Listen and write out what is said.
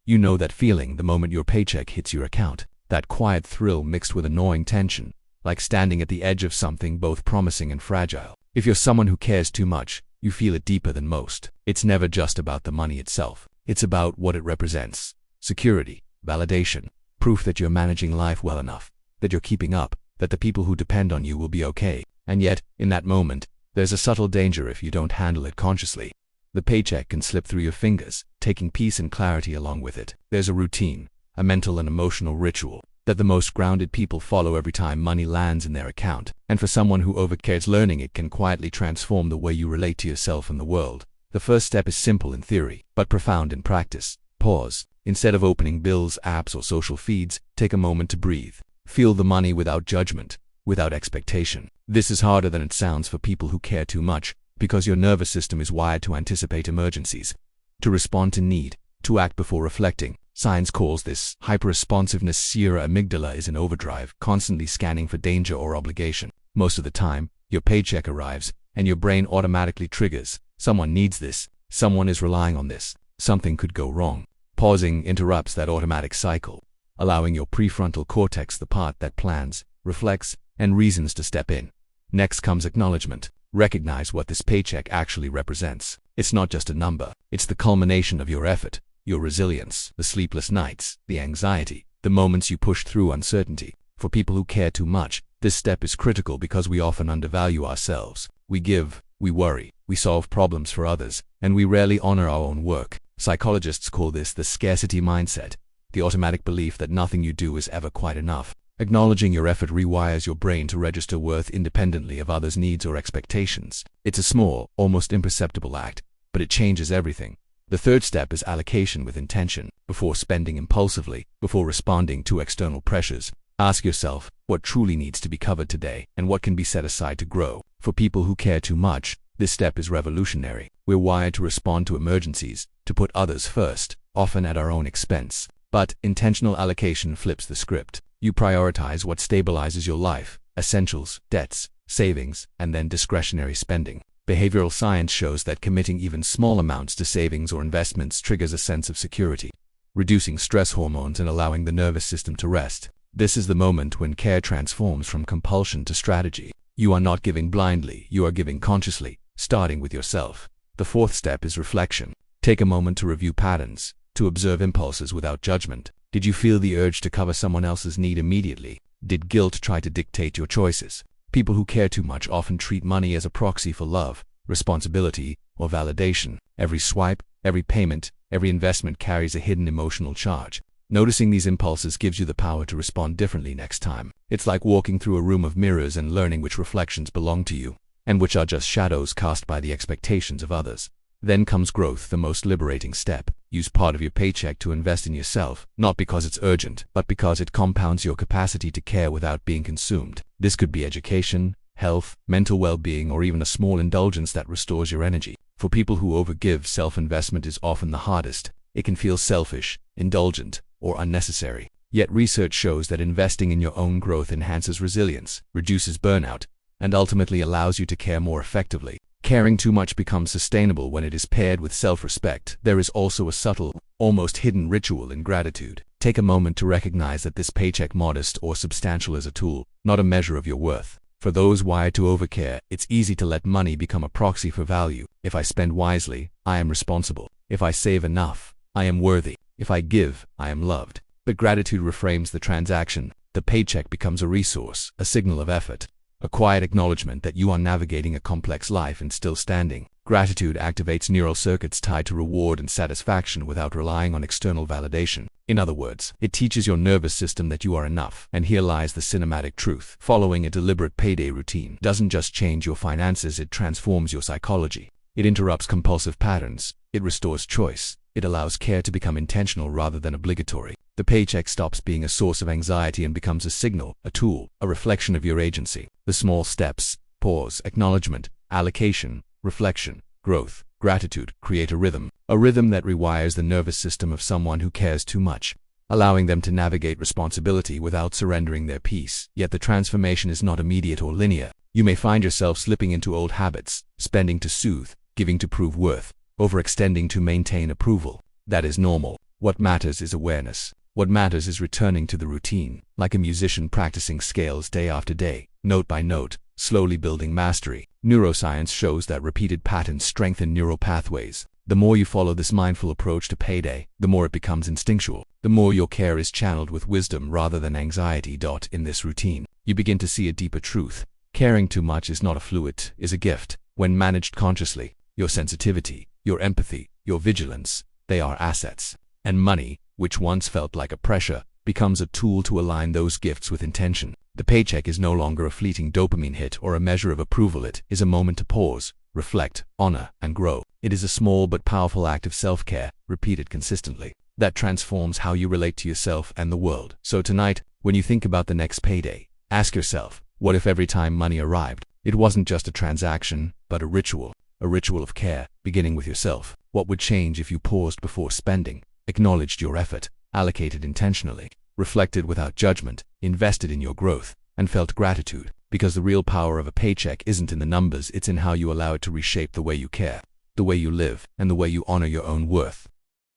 You know that feeling the moment your paycheck hits your account. That quiet thrill mixed with annoying tension, like standing at the edge of something both promising and fragile. If you're someone who cares too much, you feel it deeper than most. It's never just about the money itself. It's about what it represents. Security, validation, proof that you're managing life well enough, that you're keeping up, that the people who depend on you will be okay. And yet, in that moment, there's a subtle danger if you don't handle it consciously. The paycheck can slip through your fingers, taking peace and clarity along with it. There's a routine, a mental and emotional ritual, that the most grounded people follow every time money lands in their account. And for someone who overcares, learning it can quietly transform the way you relate to yourself and the world. The first step is simple in theory, but profound in practice. Pause. Instead of opening bills, apps, or social feeds, take a moment to breathe. Feel the money without judgment, without expectation. This is harder than it sounds for people who care too much, because your nervous system is wired to anticipate emergencies, to respond to need, to act before reflecting. Science calls this hyperresponsiveness. Your amygdala is in overdrive, constantly scanning for danger or obligation. Most of the time, your paycheck arrives, and your brain automatically triggers. Someone needs this. Someone is relying on this. Something could go wrong. Pausing interrupts that automatic cycle, allowing your prefrontal cortex, the part that plans, reflects, and reasons, to step in. Next comes acknowledgement. Recognize what this paycheck actually represents. It's not just a number. It's the culmination of your effort, your resilience, the sleepless nights, the anxiety, the moments you push through uncertainty. For people who care too much, this step is critical because we often undervalue ourselves. We give, we worry, we solve problems for others, and we rarely honor our own work. Psychologists call this the scarcity mindset, the automatic belief that nothing you do is ever quite enough. Acknowledging your effort rewires your brain to register worth independently of others' needs or expectations. It's a small, almost imperceptible act, but it changes everything. The third step is allocation with intention. Before spending impulsively, before responding to external pressures, ask yourself what truly needs to be covered today and what can be set aside to grow. For people who care too much, this step is revolutionary. We're wired to respond to emergencies, to put others first, often at our own expense. But intentional allocation flips the script. You prioritize what stabilizes your life: essentials, debts, savings, and then discretionary spending. Behavioral science shows that committing even small amounts to savings or investments triggers a sense of security, reducing stress hormones and allowing the nervous system to rest. This is the moment when care transforms from compulsion to strategy. You are not giving blindly, you are giving consciously, starting with yourself. The fourth step is reflection. Take a moment to review patterns, to observe impulses without judgment. Did you feel the urge to cover someone else's need immediately? Did guilt try to dictate your choices? People who care too much often treat money as a proxy for love, responsibility, or validation. Every swipe, every payment, every investment carries a hidden emotional charge. Noticing these impulses gives you the power to respond differently next time. It's like walking through a room of mirrors and learning which reflections belong to you, and which are just shadows cast by the expectations of others. Then comes growth, the most liberating step. Use part of your paycheck to invest in yourself, not because it's urgent, but because it compounds your capacity to care without being consumed. This could be education, health, mental well-being, or even a small indulgence that restores your energy. For people who overgive, self-investment is often the hardest. It can feel selfish, indulgent, or unnecessary. Yet research shows that investing in your own growth enhances resilience, reduces burnout, and ultimately allows you to care more effectively. Caring too much becomes sustainable when it is paired with self-respect. There is also a subtle, almost hidden ritual in gratitude. Take a moment to recognize that this paycheck, modest or substantial, is a tool, not a measure of your worth. For those wired to overcare, it's easy to let money become a proxy for value. If I spend wisely, I am responsible. If I save enough, I am worthy. If I give, I am loved. But gratitude reframes the transaction. The paycheck becomes a resource, a signal of effort, a quiet acknowledgement that you are navigating a complex life and still standing. Gratitude activates neural circuits tied to reward and satisfaction without relying on external validation. In other words, it teaches your nervous system that you are enough. And here lies the cinematic truth. Following a deliberate payday routine doesn't just change your finances, it transforms your psychology. It interrupts compulsive patterns. It restores choice. It allows care to become intentional rather than obligatory. The paycheck stops being a source of anxiety and becomes a signal, a tool, a reflection of your agency. The small steps, pause, acknowledgement, allocation, reflection, growth, gratitude, create a rhythm that rewires the nervous system of someone who cares too much, allowing them to navigate responsibility without surrendering their peace. Yet the transformation is not immediate or linear. You may find yourself slipping into old habits, spending to soothe, giving to prove worth, overextending to maintain approval. That is normal. What matters is awareness. What matters is returning to the routine, like a musician practicing scales day after day, note by note, slowly building mastery. Neuroscience shows that repeated patterns strengthen neural pathways. The more you follow this mindful approach to payday, the more it becomes instinctual. The more your care is channeled with wisdom rather than anxiety. In this routine, you begin to see a deeper truth. Caring too much is not a fluke, it is a gift. When managed consciously, your sensitivity, your empathy, your vigilance, they are assets. And money, which once felt like a pressure, becomes a tool to align those gifts with intention. The paycheck is no longer a fleeting dopamine hit or a measure of approval. It is a moment to pause, reflect, honor, and grow. It is a small but powerful act of self-care, repeated consistently, that transforms how you relate to yourself and the world. So tonight, when you think about the next payday, ask yourself, what if every time money arrived, it wasn't just a transaction, but a ritual of care, beginning with yourself? What would change if you paused before spending, acknowledged your effort, allocated intentionally, reflected without judgment, invested in your growth, and felt gratitude? Because the real power of a paycheck isn't in the numbers, it's in how you allow it to reshape the way you care, the way you live, and the way you honor your own worth.